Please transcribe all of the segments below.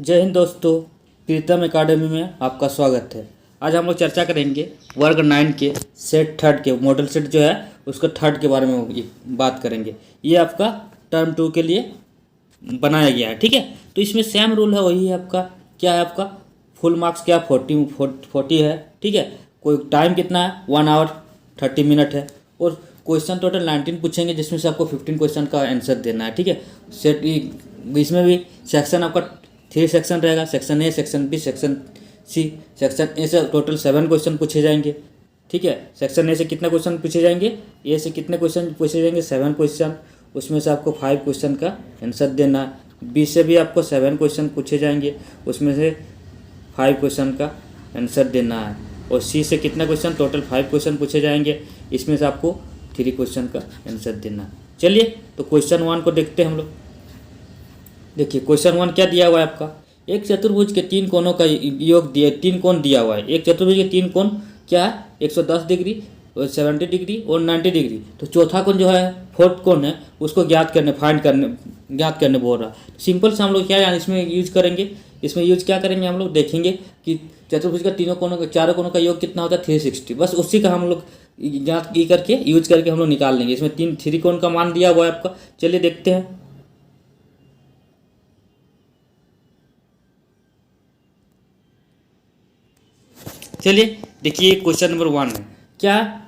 जय हिंद दोस्तों, प्रीतम एकेडमी में आपका स्वागत है। आज हम लोग चर्चा करेंगे वर्ग 9 के सेट थर्ड के मॉडल सेट जो है उसका थर्ड के बारे में बात करेंगे। ये आपका टर्म 2 के लिए बनाया गया है, ठीक है। तो इसमें सेम रूल है, वही है आपका। क्या है आपका फुल मार्क्स क्या 40 है, ठीक है। कोई टाइम कितना है 1 आवर 30 मिनट है। और क्वेश्चन टोटल 19 पूछेंगे, जिसमें से आपको 15 क्वेश्चन का आंसर देना है, ठीक है। सेट इसमें भी सेक्शन आपका 3 सेक्शन रहेगा, section A, section B, section C. Section A से टोटल 7 क्वेश्चन पूछे जाएंगे, ठीक है। सेक्शन ए से कितने क्वेश्चन पूछे जाएंगे, ए से कितने क्वेश्चन पूछे जाएंगे 7 क्वेश्चन। उसमें से आपको 5 क्वेश्चन का आंसर देना है। बी से भी आपको 7 क्वेश्चन पूछे जाएंगे, उसमें से 5 क्वेश्चन का आंसर देना है। और सी से कितने क्वेश्चन, टोटल 5 क्वेश्चन पूछे जाएंगे, इसमें से आपको 3 क्वेश्चन का आंसर देना है। चलिए तो क्वेश्चन 1 को देखते हैं हम लोग। देखिए क्वेश्चन 1 क्या दिया हुआ है आपका, एक चतुर्भुज के 3 कोनों का योग दिया, 3 कोण दिया हुआ है। एक चतुर्भुज के 3 कोण क्या है, 110 डिग्री और 70 डिग्री और 90 डिग्री। तो चौथा कोण जो है, फोर्थ कोण है, उसको ज्ञात करने बोल रहा है। सिंपल से हम लोग क्या इसमें यूज करेंगे, इसमें यूज क्या करेंगे हम लोग, देखेंगे कि चतुर्भुज का चारों कोणों का योग कितना होता है 360। बस उसी का हम लोग ज्ञात करके यूज करके हम लोग निकाल लेंगे। इसमें 3 कोण का मान दिया हुआ है आपका। चलिए देखते हैं। चलिए देखिए क्वेश्चन नंबर 1 है, क्या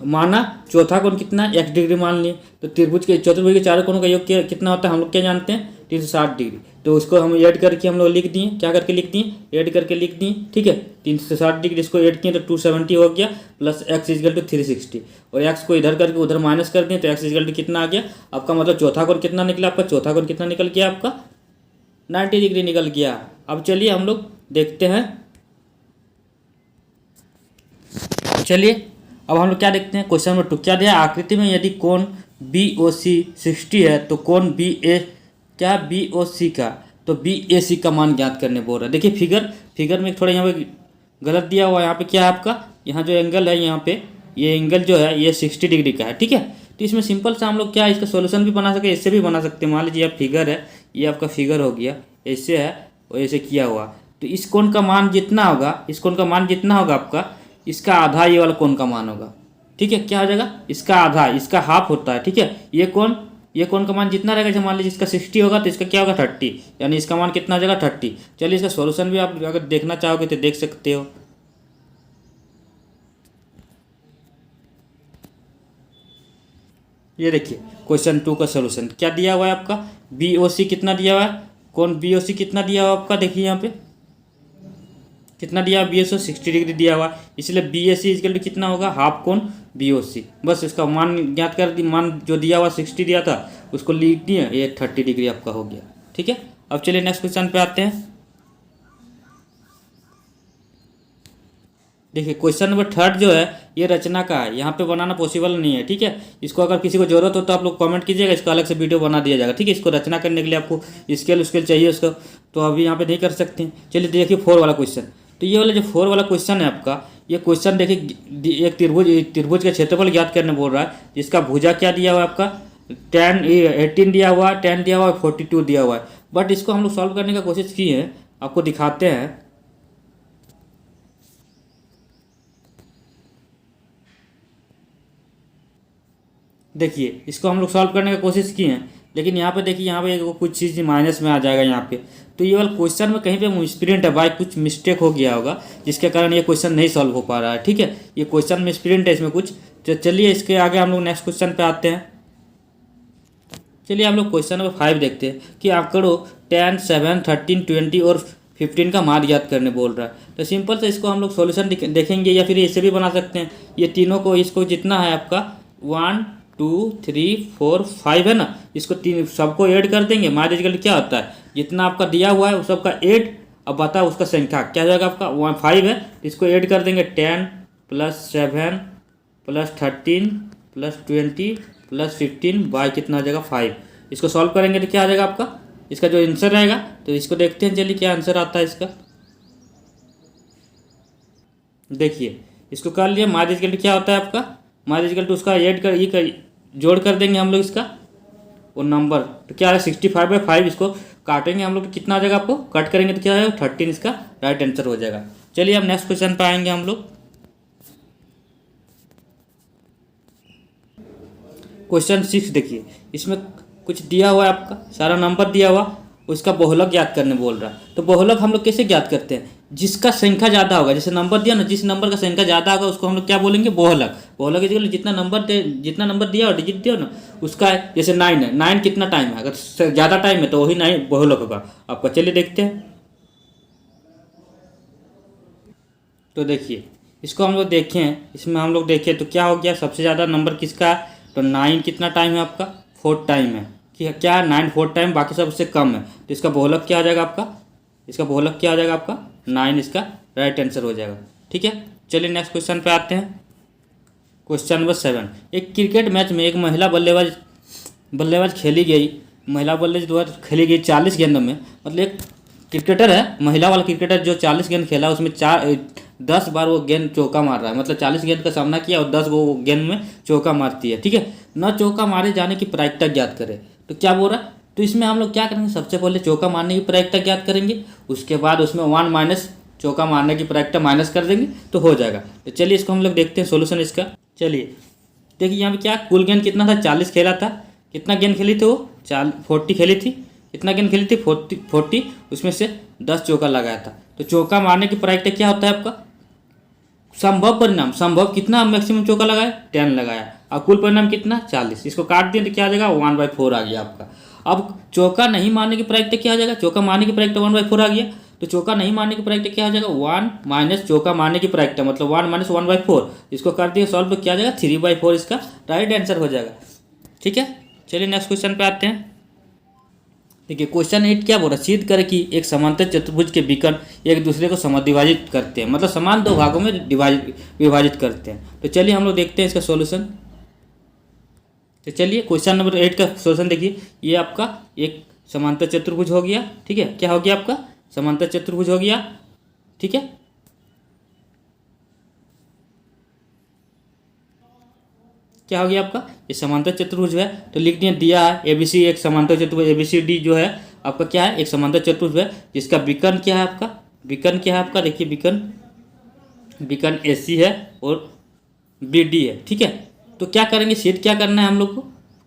माना चौथा कोण कितना x डिग्री मान लिए। तो चतुर्भुज के चारों कोणों का योग कितना होता है हम लोग क्या जानते हैं, 360 डिग्री। तो उसको हम ऐड करके हम लोग लिख दिए, क्या करके लिख दिए, ऐड करके लिख दिए, ठीक है। 360 डिग्री इसको ऐड किए तो 270 हो गया, प्लस x इजकल टू 360। और x को इधर करके उधर माइनस कर दिए तो x इजकल टू कितना आ गया आपका, मतलब चौथा कोण कितना निकला आपका, चौथा कोण कितना निकल गया आपका 90 डिग्री निकल गया। अब चलिए हम लोग देखते हैं। चलिए अब हम लोग क्या देखते हैं, क्वेश्चन नंबर 2 क्या दिया, आकृति में यदि कोण बी ओ सी 60 है तो कोण बी ओ सी का, तो बी ए सी का मान ज्ञात करने बोल रहा है। देखिए फिगर में थोड़ा यहाँ पे गलत दिया हुआ है। यहाँ पे क्या है आपका, यहाँ जो एंगल है, यहाँ पे ये एंगल जो है ये 60 डिग्री का है, ठीक है। तो इसमें सिंपल से हम लोग क्या इसका सोल्यूशन भी बना सके, इससे भी बना सकते हैं। मान लीजिए आप फिगर है, ये आपका फिगर हो गया, ऐसे है और ऐसे किया हुआ। तो इस कोण का मान जितना होगा, इस कोण का मान जितना होगा आपका, इसका आधा ये वाला कोण का मान होगा, ठीक है। क्या हो जाएगा, इसका आधा, इसका हाफ होता है, ठीक है। ये कोण का मान जितना रहेगा, जैसे मान लीजिए इसका 60 होगा तो इसका क्या होगा 30, यानी इसका मान कितना हो जाएगा 30। चलिए इसका सॉल्यूशन भी आप अगर देखना चाहोगे तो देख सकते हो। ये देखिए क्वेश्चन 2 का सॉल्यूशन क्या दिया हुआ है आपका, बी ओ सी कितना दिया हुआ है, कौन बी ओ सी कितना दिया हुआ है आपका, देखिए यहाँ पे कितना दिया, बी एस 60 डिग्री दिया हुआ, इसलिए बी एस सी इजकल कितना होगा, हाफ कोण बी ओ सी। बस इसका मान ज्ञात कर दी, मान जो दिया हुआ 60 दिया था उसको लिख दिए, ये 30 डिग्री आपका हो गया, ठीक है। अब चलिए नेक्स्ट क्वेश्चन पे आते हैं। देखिए क्वेश्चन नंबर 3 जो है ये रचना का है, यहाँ पे बनाना पॉसिबल नहीं है, ठीक है। इसको अगर किसी को जरूरत हो तो आप लोग कमेंट कीजिएगा, इसका अलग से वीडियो बना दिया जाएगा, ठीक है। इसको रचना करने के लिए आपको स्केल चाहिए उसका, तो अभी यहाँ पे नहीं कर सकते हैं। चलिए देखिए 4 वाला क्वेश्चन। तो ये वाला जो 4 वाला क्वेश्चन है आपका, ये क्वेश्चन देखिए एक त्रिभुज का क्षेत्रफल ज्ञात करने बोल रहा है, जिसका भुजा क्या दिया हुआ है आपका 18 दिया हुआ है, 10 दिया हुआ है, 42 दिया हुआ है। बट इसको हम लोग सॉल्व करने का कोशिश किए हैं, आपको दिखाते हैं। देखिए इसको हम लोग सॉल्व करने की कोशिश किए हैं, लेकिन यहाँ पे देखिए, यहाँ पे कुछ चीज़ माइनस में आ जाएगा यहाँ पे। तो ये वाला क्वेश्चन में कहीं पे मिसप्रिंट है भाई, कुछ मिस्टेक हो गया होगा, जिसके कारण ये क्वेश्चन नहीं सॉल्व हो पा रहा है, ठीक है। ये क्वेश्चन मिसप्रिंट है इसमें कुछ। तो चलिए इसके आगे हम लोग नेक्स्ट क्वेश्चन पे आते हैं। चलिए हम लोग क्वेश्चन नंबर 5 देखते हैं कि आंकड़ों 10, 7, 13, 20 और 15 का मान ज्ञात करने बोल रहा है। तो सिंपल से इसको हम लोग सॉल्यूशन देखेंगे, या फिर इसे भी बना सकते हैं। ये तीनों को, इसको जितना है आपका 1, 2, 3, 4, 5 है ना, इसको तीन सबको ऐड कर देंगे। मान लीजिए क्या होता है, जितना आपका दिया हुआ है उस सबका ऐड, अब बताओ उसका संख्या क्या हो जाएगा आपका, 5 है, इसको ऐड कर देंगे 10 + 7 + 13 + 20 + 15 बाई कितना हो जाएगा 5। इसको सॉल्व करेंगे तो क्या आ जाएगा आपका, इसका जो आंसर रहेगा। तो इसको देखते हैं, चलिए क्या आंसर आता है इसका। देखिए इसको कर लिया, मार्जिन क्या होता है आपका, मार्जिन उसका ऐड कर जोड़ कर देंगे हम लोग इसका, और नंबर, तो क्या है 65/5, इसको काटेंगे हम लोग तो कितना आ जाएगा, आपको कट करेंगे तो क्या है 13 इसका राइट आंसर हो जाएगा। चलिए अब नेक्स्ट क्वेश्चन पे आएंगे हम लोग। क्वेश्चन 6 देखिए, इसमें कुछ दिया हुआ है, आपका सारा नंबर दिया हुआ, उसका बहुलक ज्ञात करने बोल रहा है। तो बहुलक हम लोग कैसे ज्ञात करते हैं, जिसका संख्या ज़्यादा होगा, जैसे नंबर दिया ना, जिस नंबर का संख्या ज़्यादा होगा उसको हम लोग क्या बोलेंगे, बहुलक। बहुलक इक्वल जितना नंबर दिया और डिजिट दिया ना उसका है। जैसे 9 है, 9 कितना टाइम है, अगर ज़्यादा टाइम है तो वही 9 बहुलक होगा आपका। चलिए देखते हैं। तो देखिए इसको हम लोग देखें, इसमें हम लोग देखें तो क्या हो गया, सबसे ज़्यादा नंबर किसका है, तो 9 कितना टाइम है आपका, 4 टाइम है कि क्या 9 4 टाइम, बाकी सब उससे कम है। तो इसका बहुलक क्या आ जाएगा आपका, इसका बहुलक क्या आ जाएगा आपका 9, इसका राइट आंसर हो जाएगा। ठीक है, चलिए नेक्स्ट क्वेश्चन पे आते हैं। क्वेश्चन नंबर 7, एक क्रिकेट मैच में एक महिला बल्लेबाज खेली गई, महिला बल्लेबाज द्वारा खेली गई 40 गेंदों में, मतलब एक क्रिकेटर है, महिला वाला क्रिकेटर जो 40 गेंद खेला उसमें 10 बार वो गेंद चौका मार रहा है, मतलब 40 गेंद का सामना किया और 10 वो गेंद में चौका मारती है। ठीक है, न चौका मारे जाने की प्रायिकता ज्ञात करें। तो क्या बोल रहा है, तो इसमें हम लोग क्या करेंगे, सबसे पहले चौका मारने की प्रायिकता ज्ञात करेंगे, उसके बाद उसमें 1 माइनस चौका मारने की प्रायिकता माइनस कर देंगे तो हो जाएगा। तो चलिए इसको हम लोग देखते हैं सोल्यूशन इसका। चलिए देखिए यहाँ पे क्या, कुल गेंद कितना था, 40 खेला था, कितना गेंद खेली थी वो 40 खेली थी, कितना गेंद खेली थी 40, उसमें से 10 चौका लगाया था। तो चौका मारने की प्रायिकता क्या होता है आपका, संभव परिणाम, संभव कितना मैक्सिमम चौका लगाया 10 लगाया, और कुल परिणाम कितना 40, इसको काट दिए तो क्या आ जाएगा 1/4 आ गया आपका। अब चौका नहीं मारने की प्रायिकता क्या आ जाएगा, चौका मारने की प्रायिकता 1/4 आ गया, तो चौका नहीं मारने की प्रायिकता क्या आ जाएगा 1 माइनस चौका मारने की प्रायिकता, मतलब 1 माइनस 1/4, इसको कर दिए सॉल्व तो क्या आ जाएगा 3/4, इसका राइट आंसर हो जाएगा। ठीक है, चलिए नेक्स्ट क्वेश्चन पे आते हैं। देखिए क्वेश्चन 8 क्या बोल रहा है, सिद्ध करें कि एक समांतर चतुर्भुज के विकर्ण एक दूसरे को समद्विभाजित करते हैं, मतलब समान दो भागों में विभाजित करते हैं। तो चलिए हम लोग देखते हैं इसका सॉल्यूशन। तो चलिए क्वेश्चन नंबर 8 का सॉल्यूशन देखिए, ये आपका एक समांतर चतुर्भुज हो गया। ठीक है, क्या हो गया आपका समांतर चतुर्भुज हो गया। ठीक है, क्या हो गया आपका, ये समांतर चतुर्भुज है। तो लिख दिया है ABC एक समांतर चतुर्भुज, ABCD जो है आपका क्या है, एक समांतर चतुर्भुज है जिसका विकर्ण क्या है आपका, विकर्ण क्या है आपका, देखिए विकर्ण AC है और BD है। ठीक है, तो क्या करेंगे, सिद्ध क्या करना है हम लोग को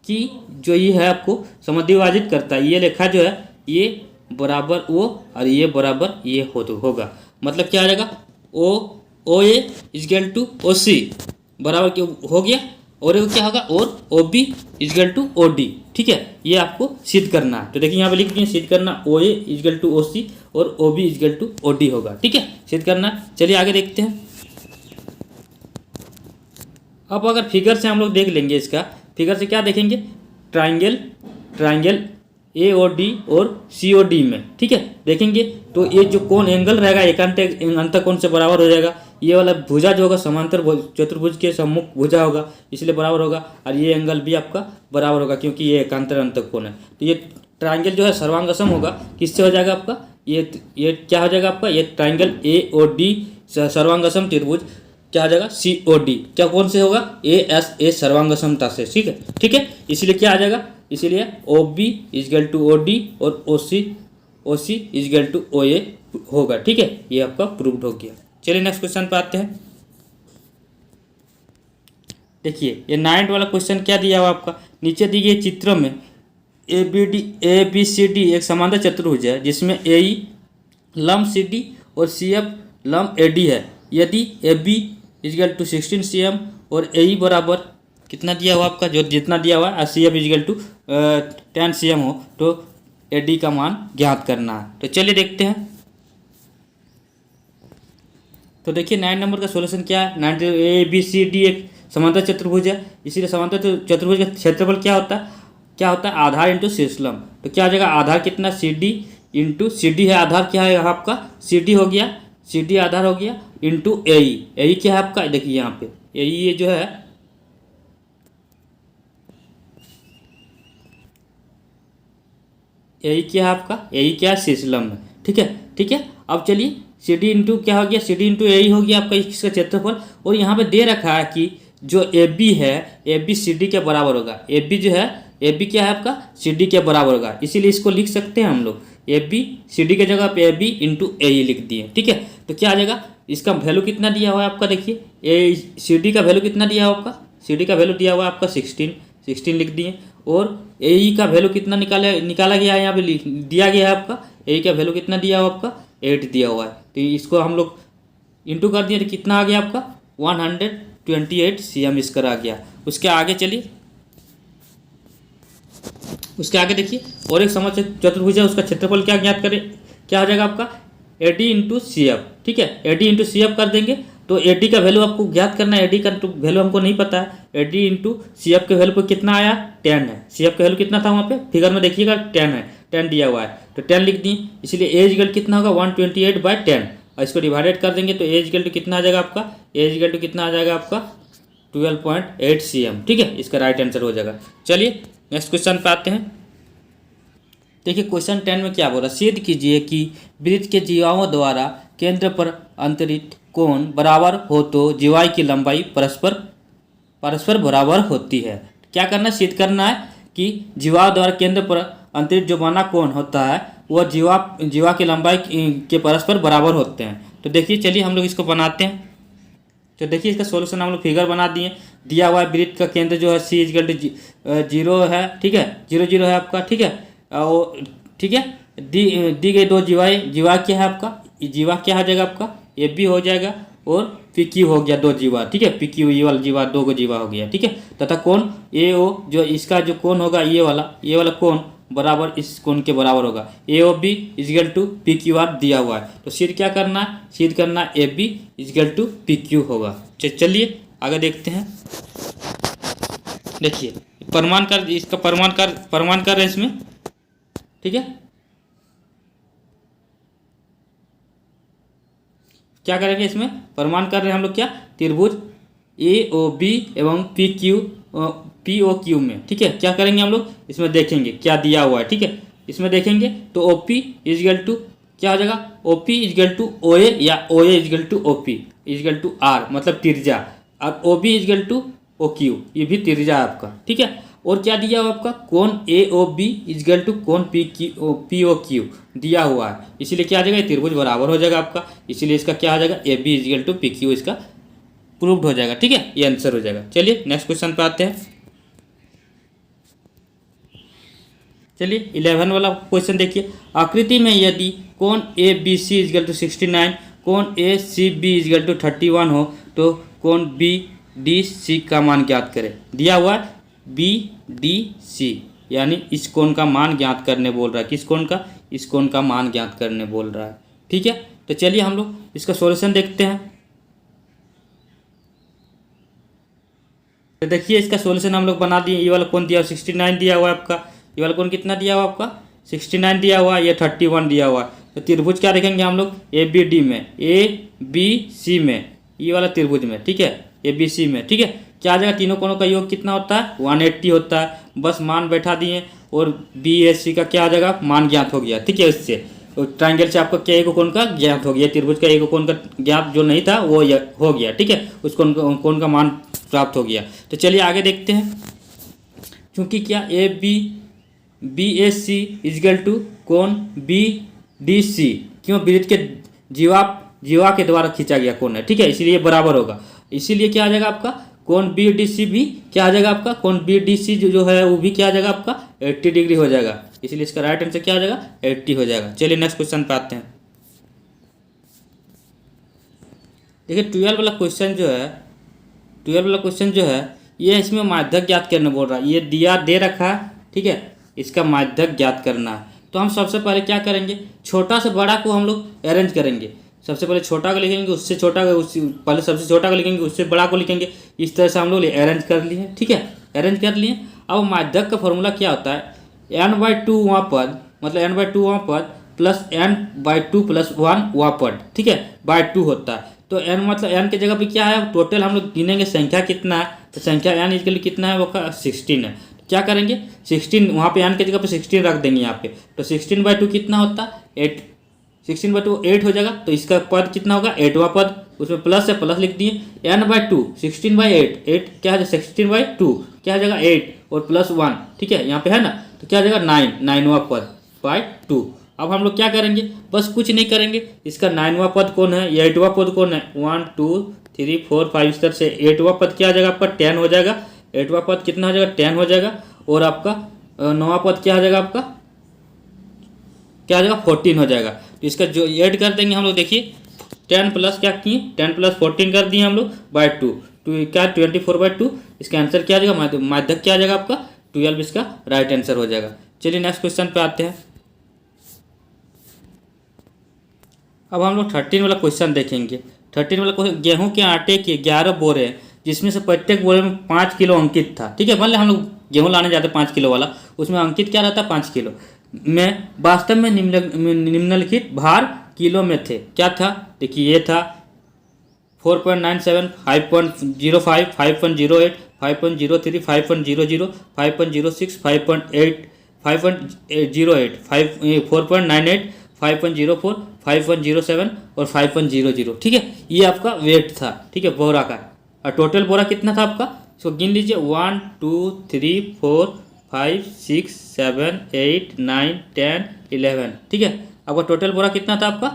कि जो ये है आपको समद्विभाजित करता है, ये रेखा जो है ये बराबर O और ये बराबर ये होगा, मतलब क्या आ जाएगा OA इक्वल टू OC बराबर क्यों हो गया, और क्या होगा और OB इक्वल टू OD। ठीक है, ये आपको सिद्ध करना है। तो देखिए यहाँ पे लिख दिए सिद्ध करना OA इक्वल टू OC और OB इक्वल टू OD होगा। ठीक है, सिद्ध करना। चलिए आगे देखते हैं। अब अगर फिगर से हम लोग देख लेंगे, इसका फिगर से क्या देखेंगे, ट्राइंगल AOD और COD में। ठीक है, देखेंगे तो ये जो कोण एंगल रहेगा एकांत अंतर कोण से बराबर हो जाएगा, ये वाला भुजा जो होगा समांतर चतुर्भुज के सम्मुख भुजा होगा इसलिए बराबर होगा, और ये एंगल भी आपका बराबर होगा क्योंकि ये एकांतर अंतर कोण है। तो ये ट्राइंगल जो है सर्वांगसम होगा, किससे हो जाएगा आपका, ये क्या हो जाएगा आपका, ये ट्राइंगल AOD सर्वांगसम त्रिभुज क्या हो जाएगा COD, क्या कौन से होगा ASA सर्वांगसमता से। ठीक है, इसीलिए क्या आ जाएगा, इसीलिए OB इक्वल टू OD और OC इक्वल टू OA होगा। ठीक है, ये आपका प्रूव्ड हो गया। चलिए नेक्स्ट क्वेश्चन पे आते हैं। देखिए ये 9 वाला क्वेश्चन क्या दिया हुआ आपका, नीचे दी गई चित्र में ABCD एक समांतर चतुर्भुज है जिसमें AE लंब CD और CF लंब AD है। यदि AB इक्वल टू 16 cm और AE बराबर कितना दिया हुआ आपका, जो जितना दिया हुआ है CF इक्वल टू 10 cm हो तो AD का मान ज्ञात करना है। तो चलिए देखते हैं। तो देखिए 9 नंबर का सॉल्यूशन क्या है, 9 ABCD एक समांतर चतुर्भुज है, इसीलिए समांतर चतुर्भुज का क्षेत्रफल क्या होता है आधार इंटू शीर्षलंब। तो क्या आ जाएगा, आधार कितना CD इंटू CD है, आधार क्या है आपका CD हो गया, CD आधार हो गया इंटू AE क्या है आपका, देखिए यहाँ पे AE ये जो है AE क्या है आपका, AE क्या है शीर्षलंब है। ठीक है, अब चलिए CD इंटू क्या हो गया, CD इंटू AE हो गया आपका इसका क्षेत्रफल, और यहाँ पे दे रखा है कि जो AB है AB CD के बराबर होगा, AB जो है ए बी क्या है आपका सी डी के बराबर होगा, इसीलिए इसको लिख सकते हैं हम लोग ए बी सी डी के जगह पे ए बी इंटू ए ई लिख दिए। ठीक है, तो क्या आ जाएगा, इसका वैल्यू कितना दिया हुआ है आपका, देखिए ए सी डी का वैल्यू कितना दिया हुआ आपका, सी डी का वैल्यू दिया हुआ है आपका 16 लिख दिए, और ए ई का वैल्यू कितना निकाला गया है, यहाँ पे दिया गया है आपका ए ई का वैल्यू कितना दिया हुआ आपका 8 दिया हुआ है। तो इसको हम लोग इंटू कर दिए तो कितना आ गया आपका 128 cm स्क्वायर आ गया। उसके आगे चलिए, उसके आगे देखिए और एक समझ चतुर्भुज है, उसका क्षेत्रफल क्या ज्ञात करें, क्या आ जाएगा आपका AD इंटू सी एफ। ठीक है, AD इंटू सी एफ कर देंगे तो AD का वैल्यू आपको ज्ञात करना है, AD का वैल्यू हमको नहीं पता है। AD इंटू सी एफ के वैल्यू पे कितना आया 10 है, सी एफ का वैल्यू कितना था वहाँ पे फिगर में देखिएगा 10 है, 10 दिया हुआ है तो 10 लिख दिए, इसलिए ए इक्वल कितना होगा 128/10 और इसको डिवाइडेड कर देंगे तो ए इक्वल टू कितना आ जाएगा आपका, ए इक्वल टू कितना आ जाएगा आपका 12.8 cm। ठीक है, इसका राइट आंसर हो जाएगा। चलिए नेक्स्ट क्वेश्चन पे आते हैं। देखिए क्वेश्चन 10 में क्या बोल रहा है, सिद्ध कीजिए कि वृत्त के जीवाओं द्वारा केंद्र पर अंतरित कोण बराबर हो तो जीवाई की लंबाई परस्पर बराबर होती है। क्या करना, सिद्ध करना है कि जीवा द्वारा केंद्र पर अंतरित जो बना कोण होता है वह जीवा की लंबाई के परस्पर बराबर होते हैं। तो देखिए चलिए हम लोग इसको बनाते हैं। तो देखिए इसका सॉल्यूशन हम लोग फिगर बना दिए, दिया हुआ है वृत्त का केंद्र जो है सी इक्वल टू 0 है। ठीक है, 0 0 है आपका। ठीक है, और ठीक है दी गई दो जीवा क्या है आपका, जीवा क्या हो जाएगा आपका ए बी हो जाएगा और पी क्यू हो गया दो जीवा। ठीक है, पी क्यू ये वाला जीवा दो को जीवा हो गया। ठीक है, तथा कोण ए ओ जो इसका जो कोण होगा ये वाला कोण बराबर इस कोण के बराबर होगा, A O B equal to P Q R दिया हुआ है। तो सिद्ध क्या करना है, सिद्ध करना है A B equal to P Q होगा। चलिए आगे देखते हैं। देखिए प्रमाण कर, इसका प्रमाण कर है इसमें। ठीक है, क्या करेंगे इसमें प्रमाण कर रहे हैं हम लोग क्या, त्रिभुज ए ओ बी एवं पी ओ क्यू में। ठीक है, क्या करेंगे हम लोग इसमें देखेंगे क्या दिया हुआ है। ठीक है, इसमें देखेंगे तो ओ पी इजगल टू क्या हो जाएगा, O P equal to O A या O A equal to O P equal to R मतलब त्रिज्या, और O B equal to O Q ये भी त्रिज्या है आपका। ठीक है, और क्या दिया हुआ आपका कोण ए ओ बी इजगल टू कोण पी ओ क्यू दिया हुआ है, इसीलिए क्या आ जाएगा ये त्रिभुज बराबर हो जाएगा आपका, इसीलिए इसका क्या आ जाएगा A B equal to P Q इसका प्रूव्ड हो जाएगा। ठीक है, ये आंसर हो जाएगा। चलिए नेक्स्ट क्वेश्चन पे आते हैं। चलिए 11 वाला क्वेश्चन देखिए, आकृति में यदि कोण A B C equal to 69, कोण A C B equal to 31 हो तो कोण बी डी सी का मान ज्ञात करें। दिया हुआ है बी डी सी यानी इस कोण का मान ज्ञात करने बोल रहा है, किस कोण का, इस कोण का मान ज्ञात करने बोल रहा है। ठीक है, तो चलिए हम लोग इसका सॉल्यूशन देखते हैं। तो देखिए इसका सॉल्यूशन हम लोग बना दिए, ये वाला कोण दिया 69 दिया हुआ है आपका, ये वाला कोण कितना दिया हुआ आपका 69 दिया हुआ, ये 31 दिया हुआ है। तो त्रिभुज क्या देखेंगे हम लोग ए बी डी में, ए बी सी में, ये वाला त्रिभुज में। ठीक है, ए बी सी में। ठीक है, क्या आ जाएगा तीनों कोणों का योग कितना होता है 180 होता है, बस मान बैठा दिए और बी ए सी का क्या आ जाएगा मान ज्ञात हो गया। ठीक है, इससे तो ट्राइंगल से आपका क्या एक कोण का ज्ञात हो गया, त्रिभुज का एक कोण का ज्ञात जो नहीं था वो हो गया। ठीक है, उस कोण का मान प्राप्त हो गया। तो चलिए आगे देखते हैं, क्योंकि क्या A B A C equal to कोण बी डी सी, क्यों वृत्त के जीवा के द्वारा खींचा गया कोण है। ठीक है, इसीलिए बराबर होगा, इसीलिए क्या आ जाएगा आपका कोण बी डी सी भी क्या आ जाएगा आपका कोण बी डी सी जो है वो भी क्या आ जाएगा आपका 80 डिग्री हो जाएगा, इसलिए इसका राइट आंसर क्या आ जाएगा 80 हो जाएगा। चलिए नेक्स्ट क्वेश्चन पे आते हैं। देखिए 12 वाला क्वेश्चन जो है ये इसमें माध्यक ज्ञात करने बोल रहा है, ये दे रखा है। ठीक है, इसका माध्यक ज्ञात करना है। तो हम सबसे पहले क्या करेंगे, छोटा से बड़ा को हम लोग अरेंज करेंगे। सबसे पहले छोटा को लिखेंगे, उससे छोटा को पहले सबसे छोटा को लिखेंगे, उससे बड़ा को लिखेंगे। इस तरह से हम लोग अरेंज कर लिए। ठीक है, अरेंज कर लिए। अब माध्यक का फॉर्मूला क्या होता है, n/2 वहाँ पद मतलब n/2 वहाँ पद प्लस n/2 + 1 वहाँ पद। ठीक है, /2 होता है। तो n मतलब n की जगह पे क्या है, टोटल हम लोग गिनेंगे संख्या कितना है, तो संख्या n इसके लिए कितना है वो 16 है। क्या करेंगे 16 वहाँ पे n की जगह पे 16 रख देंगे यहाँ पे, तो 16/2 कितना होता है 8, 16/2 8 हो जाएगा। तो इसका पद कितना होगा 8वां पद। उसमें प्लस है, प्लस लिख दिए। n/2 16/8, 8 क्या है 16/2 क्या हो जाएगा 8 और प्लस 1, ठीक है यहाँ पे है ना, तो क्या हो जाएगा 9, 9वां पद बाय 2। अब हम लोग क्या करेंगे, बस कुछ नहीं करेंगे, इसका 9वां पद कौन है, ये 8वां पद कौन है, 1 2 3 4 5 इस तरह से 8वां पद क्या आ जाएगा आपका 10 हो जाएगा, 8वां पद कितना हो जाएगा 10 हो जाएगा, और आपका 9वां पद क्या हो जाएगा आपका, क्या आ जाएगा 14 हो जाएगा। तो इसका जो ऐड कर देंगे हम लोग, देखिए 10 प्लस क्या किए, 10 प्लस 14 कर दिए हम लोग बाय 2, क्या 24/2, इसका आंसर क्या आ जाएगा, माध्यक क्या आ जाएगा आपका 12, इसका राइट आंसर हो जाएगा। चलिए नेक्स्ट क्वेश्चन पे आते हैं। अब हम लोग 13 वाला क्वेश्चन देखेंगे। 13 वाला क्वेश्चन, गेहूं के आटे के 11 बोरे हैं जिसमें से प्रत्येक बोरे में 5 किलो अंकित था, ठीक है, मान लिया हम लोग गेहूं लाने जाते 5 किलो वाला, उसमें अंकित क्या रहता है 5 किलो में, वास्तव में निम्नलिखित भार किलो में थे, क्या था, देखिए ये था 4.97, 5.05, 5.08, 5.03, 5.00, 5.06, 5.8, 5.08, 4.98, 5.04, 5.07 और 5.00, ठीक है, ये आपका वेट था, ठीक है, बोरा का। और टोटल बोरा कितना था आपका, इसको गिन लीजिए 1 2 3 4 5 6 7 8 9 10 11, ठीक है, आपका टोटल बोरा कितना था आपका,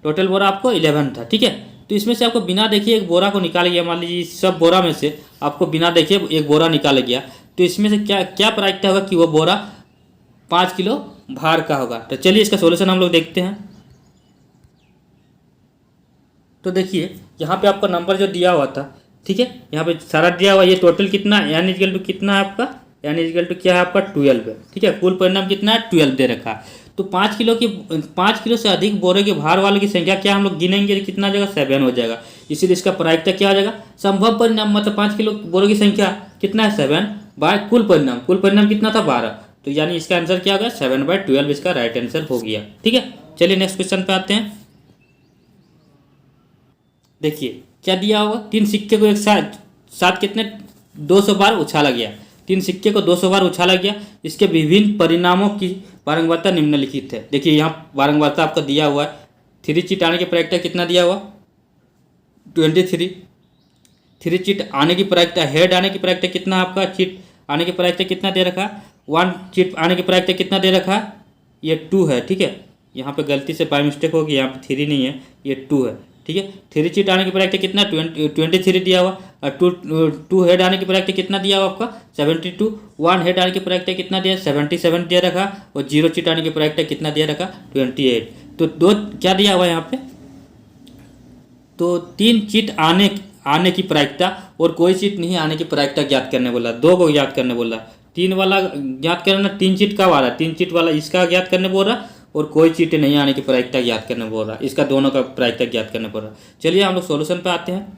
टोटल बोरा आपको 11 था, ठीक है। तो इसमें से आपको बिना देखे एक बोरा को निकाल गया, मान लीजिए सब बोरा में से आपको बिना देखे एक बोरा निकाल गया, तो इसमें से क्या क्या प्रायिकता होगा कि वो बोरा 5 किलो भार का होगा। तो चलिए इसका सॉल्यूशन हम लोग देखते हैं। तो देखिए यहाँ पे आपका नंबर जो दिया हुआ था, ठीक है, यहाँ पे सारा दिया हुआ, ये टोटल कितना n इक्वल टू कितना है आपका, n इक्वल टू क्या है आपका 12 है, ठीक है, कुल परिणाम कितना है 12 दे रखा है। तो 5 किलो से अधिक बोरे के भार वाले की संख्या क्या हम लोग गिनेंगे, कितना जगह 7 हो जाएगा, इसीलिए इसका प्रायिकता क्या हो जाएगा, संभव परिणाम, मतलब 5 किलो बोरे की संख्या कितना है 7 बाय कुल परिणाम कितना था 12, तो यानी इसका आंसर क्या होगा 7/12, इसका राइट आंसर हो गया, ठीक है। चलिए नेक्स्ट क्वेश्चन पे आते हैं। देखिए क्या दिया होगा, 3 सिक्के को एक साथ कितने 200 बार उछाला गया, 3 सिक्के को 200 बार उछाला गया, इसके विभिन्न परिणामों की बारंबारता निम्नलिखित है। देखिए यहाँ बारंबारता आपका दिया हुआ है, 3 चीट आने की प्रायिकता कितना दिया हुआ 23, 3 चीट आने की प्रायिकता, हेड आने की प्रायिकता कितना आपका, चीट आने की प्रायिकता कितना दे रखा, 1 चीट आने की प्रायिकता कितना दे रखा, ये 2 है, ठीक है, यहाँ पे गलती से बाय मिस्टेक होगी, यहाँ पे 3 नहीं है, ये 2 है, ठीक है। 3 चीट आने की प्रायिकता कितना 23 दिया हुआ, और 2 हेड आने की प्रायिकता कितना दिया हुआ आपका 72, 1 हेड आने की प्रायिकता कितना दिया 77 दिया रखा, और 0 चीट आने की प्रायिकता कितना दिया रखा 28। तो 2 क्या दिया हुआ यहाँ पे, तो 3 चीट आने की प्रायिकता और कोई चीट नहीं आने की प्रायिकता ज्ञात करने बोला, 2 को ज्ञात करने बोला, 3 वाला ज्ञात करना, 3 चीट कब आ रहा है, 3 चीट वाला इसका ज्ञात करने बोल रहा, और कोई चीट नहीं आने की प्रायिकता ज्ञात करने बोल रहा, इसका दोनों का प्रायिकता ज्ञात करने बोल रहा। चलिए हम लोग सॉल्यूशन पे आते हैं।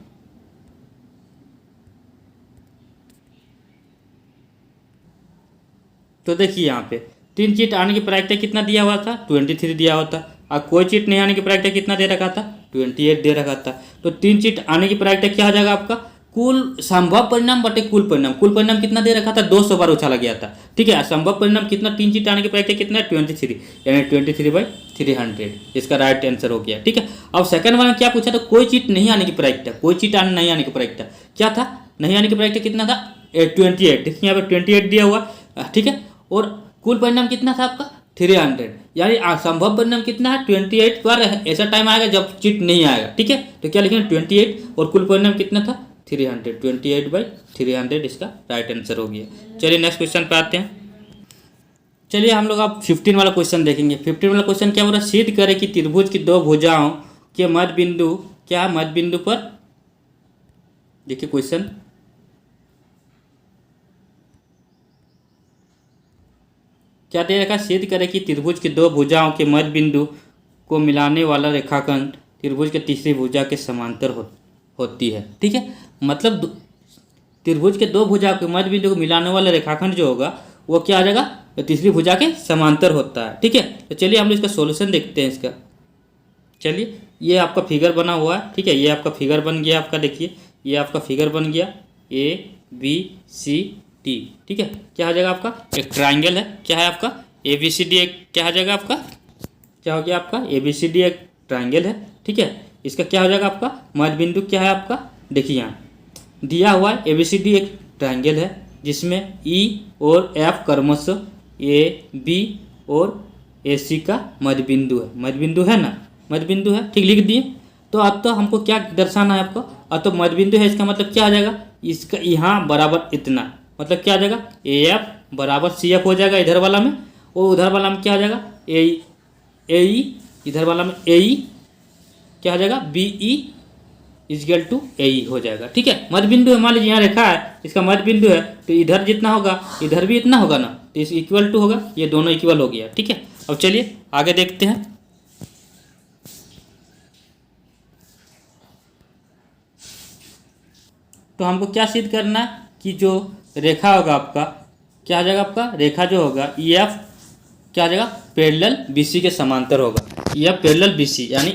तो देखिए यहाँ पे 3 चीट आने की प्रायिकता कितना दिया हुआ था 23 दिया हुआ था, और कोई चीट नहीं आने की प्रायिकता कितना दे रखा था 28 दे रखा था। तो 3 चीट आने की प्रायिकता क्या आ जाएगा आपका, कुल संभव परिणाम बटे कुल परिणाम कितना दे रखा था 200 बार उछाला गया था, ठीक है, संभव परिणाम कितना 3 चीट आने की प्रायिकता कितना है 23, यानी 23/300, इसका राइट आंसर हो गया, ठीक है। अब सेकंड वाला में क्या पूछा था, कोई चीट नहीं आने की प्रायिकता, कोई चीट नहीं आने की प्रायिकता क्या था, नहीं आने की प्रायिकता कितना था 28, देखिए यहाँ पे 28 दिया हुआ, ठीक है, और कुल परिणाम कितना था आपका 300, यानी संभव परिणाम कितना है 28 बार, ऐसा टाइम आएगा जब चीट नहीं आएगा, ठीक है, तो क्या लिखेंगे 28 और कुल परिणाम कितना था 300, 28/300 इसका राइट आंसर हो गया। चलिए नेक्स्ट क्वेश्चन पे आते हैं। चलिए हम लोग अब 15 वाला क्वेश्चन देखेंगे। 15 वाला क्वेश्चन क्या बोल रहा है, सिद्ध करें कि त्रिभुज की 2 भुजाओं के मध्य बिंदु क्या है, मध्य बिंदु पर, देखिए क्वेश्चन, क्या दे रखा, सिद्ध करें कि त्रिभुज की 2 भुजाओं के मध्य बिंदु को मिलाने वाला रेखाखंड त्रिभुज के तीसरी भुजा के समांतर होती है, ठीक है, मतलब त्रिभुज के 2 भुजा के मध्य बिंदु को मिलाने वाला रेखाखंड जो होगा वो क्या आ जाएगा, तो तीसरी भुजा के समांतर होता है, ठीक है। तो चलिए हम लोग इसका सॉल्यूशन देखते हैं इसका। चलिए ये आपका फिगर बना हुआ है, ठीक है, ये आपका फिगर बन गया आपका, देखिए ये आपका फिगर बन गया ABCD, ठीक है, क्या हो जाएगा आपका एक ट्राइंगल है, क्या है आपका ABCD, एक क्या हो जाएगा आपका, क्या हो गया आपका ABCD एक ट्राइंगल है, ठीक है, इसका क्या हो जाएगा आपका मध्य बिंदु क्या है आपका, देखिए यहाँ दिया हुआ है ABCD एक ट्रायंगल है जिसमें E और F क्रमशः AB और AC का मध्य बिंदु है, मध्य बिंदु है ना, मध्य बिंदु है, ठीक लिख दिए। तो अब तो हमको क्या दर्शाना है आपको, अब तो मध्य बिंदु है, इसका मतलब क्या आ जाएगा, इसका यहाँ बराबर इतना, मतलब क्या आ जाएगा AF बराबर CF हो जाएगा इधर वाला में, और उधर वाला में क्या आ जाएगा AE, इधर वाला में AE क्या आ जाएगा BE इजगल टू AE हो जाएगा, ठीक है। मध्य बिंदु है, मान लीजिए यहाँ रेखा है, इसका मध्य बिंदु है, तो इधर जितना होगा इधर भी इतना होगा ना, तो इस इक्वल टू होगा, ये दोनों इक्वल हो गया, ठीक है। अब चलिए आगे देखते हैं। तो हमको क्या सिद्ध करना है कि जो रेखा होगा आपका क्या आ जाएगा, आपका रेखा जो होगा EF क्या आ जाएगा पैरेलल BC के समांतर होगा, EF पैरेलल BC, यानी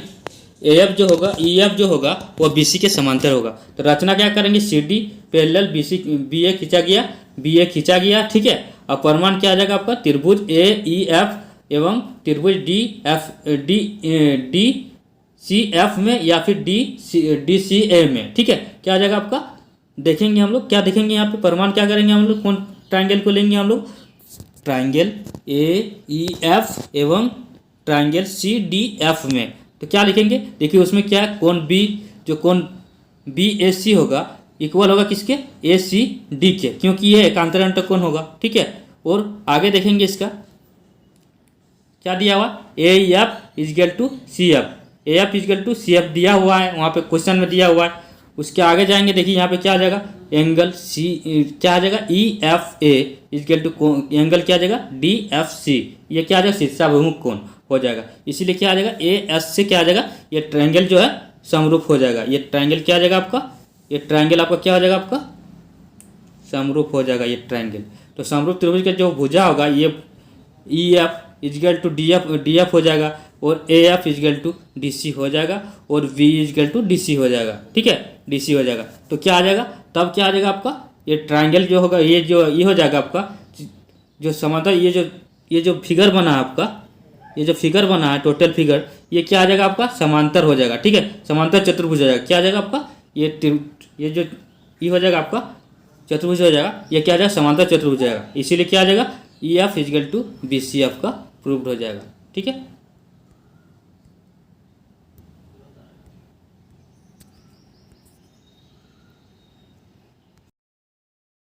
AF जो होगा EF जो होगा वो BC के समांतर होगा। तो रचना क्या करेंगे, CD पैरेलल BC, BA खींचा गया, BA खींचा गया, ठीक है। अब परिमाण क्या आ जाएगा आपका त्रिभुज AEF एवं त्रिभुज DCF में या फिर DCA में, ठीक है। क्या आ जाएगा आपका, देखेंगे हम लोग क्या देखेंगे यहाँ पे परिमाण क्या करेंगे हम लोग, कौन ट्रायंगल को लेंगे हम लोग, ट्रायंगल AEF एवं ट्रायंगल CDF में। तो क्या लिखेंगे, देखिए उसमें क्या है, कोण B, जो कोण BAC होगा इक्वल होगा किसके ACD के, क्योंकि ये एकांतर अंतःकोण होगा, ठीक है। और आगे देखेंगे इसका क्या दिया हुआ AF equal to CF, AF equal to CF दिया हुआ है, वहाँ पे क्वेश्चन में दिया हुआ है। उसके आगे जाएंगे, देखिए यहाँ पे क्या आ जाएगा एंगल C क्या आ जाएगा EFA इजगल टू एंगल क्या आ जाएगा DFC, ये क्या आ जाएगा शीर्षाभिमुख कोण हो जाएगा, इसीलिए क्या आ जाएगा AS से क्या आ जाएगा ये ट्रायंगल जो है समरूप हो जाएगा, ये ट्रायंगल क्या आ जाएगा आपका, ये ट्रायंगल आपका क्या हो जाएगा आपका समरूप हो जाएगा ये ट्रायंगल। तो समरूप त्रिभुज का जो भुजा होगा ये EF इजगल टू DF हो जाएगा, और AF इजगल टू DC हो जाएगा, और V इजगल टू DC हो जाएगा, ठीक है, DC हो जाएगा। तो क्या आ जाएगा, तब क्या आ जाएगा आपका ये ट्रायंगल जो होगा ये हो जाएगा आपका जो समांतर, ये जो फिगर बना है आपका, ये जो फिगर बना है टोटल फिगर, ये क्या आ जाएगा आपका समांतर हो जाएगा, ठीक है, समांतर चतुर्भुज हो जाएगा। क्या आ जाएगा आपका ये जो ये हो जाएगा आपका चतुर्भुज हो जाएगा, ये क्या आ जाएगा समांतर चतुर्भुज हो जाएगा, इसीलिए क्या आ जाएगा EF इजगल टू BCF का प्रूव्ड हो जाएगा, ठीक है।